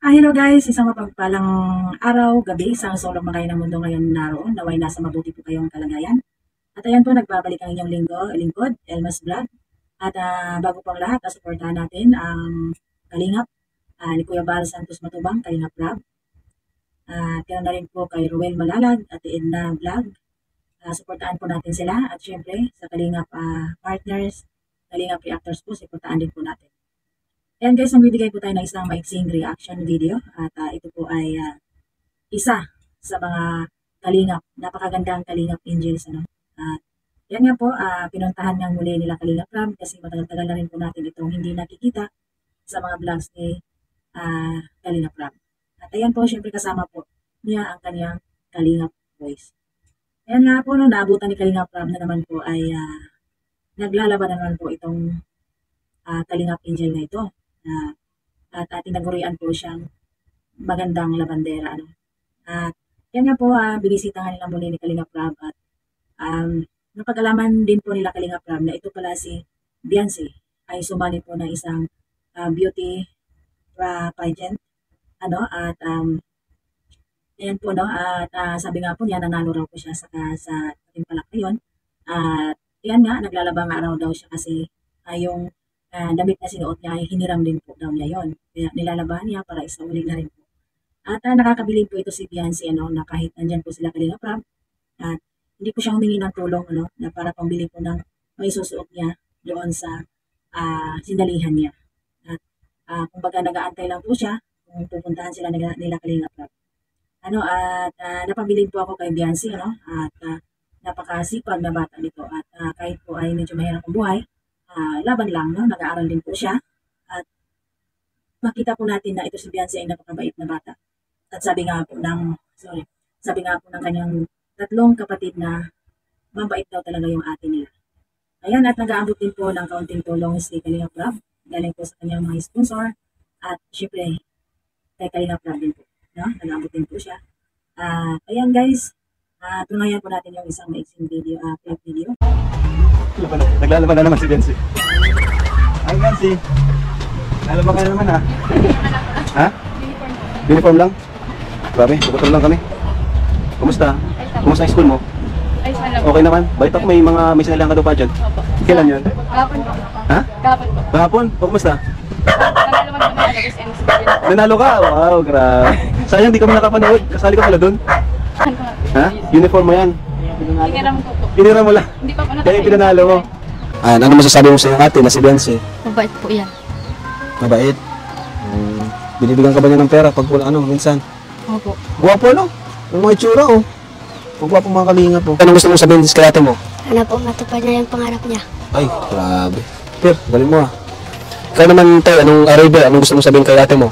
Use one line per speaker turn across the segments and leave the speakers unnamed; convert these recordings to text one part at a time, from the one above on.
Hello guys, isang mapagpalang araw, gabi, isang sulong makain ng mundo ngayon naroon, naway nasa mabuti po kayong kalagayan. At ayan po, nagbabalik ang inyong lingkod, Elmas Vlog. At bago pang lahat, suportahan natin ang Kalingap, ni Kuya Bal Santos Matubang, Kalingap Vlog. At ganoon na rin po kay Ruel Malalag at Edna Vlog. Suportahan po natin sila at syempre sa Kalingap partners, Kalingap reactors po, suportahan din po natin. Ayan guys, magbibigay po tayo ng isang maiksing reaction video at ito po ay isa sa mga Kalingap, napakagandang Kalingap Angels. At yan nga po, pinuntahan ng muli nila Kalingap Ram kasi matagal-tagal na rin po natin itong hindi nakikita sa mga vlogs ni Kalingap Ram. At ayan po, syempre kasama po niya ang kanyang Kalingap voice. Ayan nga po, naabutan ni Kalingap Ram na naman po ay naglalaban na naman po itong Kalingap Angel na ito. At tinagurian po siyang magandang labandera. At yan nga po, binisita nga nila muli ni Kalingap Ram at napag-alaman din po nila Kalingap Ram na ito pala si Beyonce ay sumali po ng isang beauty pageant. At ayan po, at sabi nga po niya, nanalo raw po siya sa Timpalak na yun. At yan nga, naglalabang araw daw siya kasi yung damit na sinuot niya ay hiniram din po daw niya yon. Kaya nilalabahan niya para isauli na rin po. At nakakabilib po ito si Beyonce na kahit nandyan po sila Kalingap Ram at hindi po siya humingi ng tulong na para pambili po ng may susuot niya doon sa sindalihan niya. At kumbaga nag-aantay lang po siya kung pupuntahan sila nila Kalingap Ram. At napabilib po ako kay Beyonce at napakasipag na bata nito at kahit po ay medyo mahirap ang buhay, laban lang, nag-aaral din po siya. At makita po natin na ito si Beyonce ay napakabait na bata. At sabi nga po ng kanyang tatlong kapatid na mabait daw talaga yung ate nila. Ayan, at nag-aabot din po ng kaunting tulong si Kalingap Ram. Galing po sa kanyang mga sponsor. At syempre, kay Kalingap Ram din po. Nag-aabot din po siya. Ayan guys, tunayan po natin yung isang maiksing video, clip video.
Naglalaban na naman si Beyonce. Ay, Beyonce. Nalaban ka na naman ha? Uniform lang? Grabe, bukotol lang kami. Kumusta? Kumusta ang school mo? Okay naman? Balita ko may sinalihan ka daw pa dyan.
Opo.
Kailan yun?
Kahapon po.
Ha?
Kahapon po.
Kahapon? Kumusta?
Nanalo man kami sa SMC.
Nanalo ka? Wow, grabe. Sayang di kami nakapanood. Kasali ka pala doon. Ha? Uniform mo yan.
Hiniram ko po.
Hiniram mo lang.
Hindi pa po
Kaya yung pinanalo mo. Ano masasabi mo sa iyong ate na si Beyonce?
Mabait po yan.
Mabait. Binibigyan ka ba niya ng pera pag minsan?
Opo.
Guwapo Ang mga itsura Guwapo mga Kalingap po. Anong gusto mong sabihin kay ate mo?
Sana po matupad niya yung pangarap niya.
Ay, grabe. Pero, galing mo Ikaw naman tayo, anong gusto mong sabihin kay ate mo?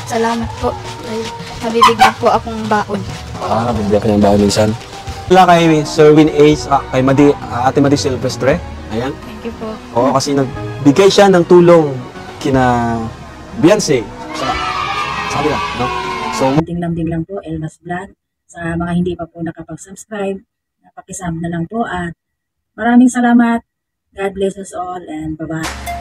Salamat po. Ay, nabibigyan po akong baon.
Bibigyan ka niyang baon minsan. Wala kay Sir Win Ace, kay Ate Madi Silvestre. Ayan.
Thank you po.
Oo, kasi nagbigay siya ng tulong kina Beyonce sa kanila, So,
Lambing lang po, Elmas Vlog. Sa mga hindi pa po nakapag-subscribe, pakisub na lang po at maraming salamat. God bless us all and bye-bye.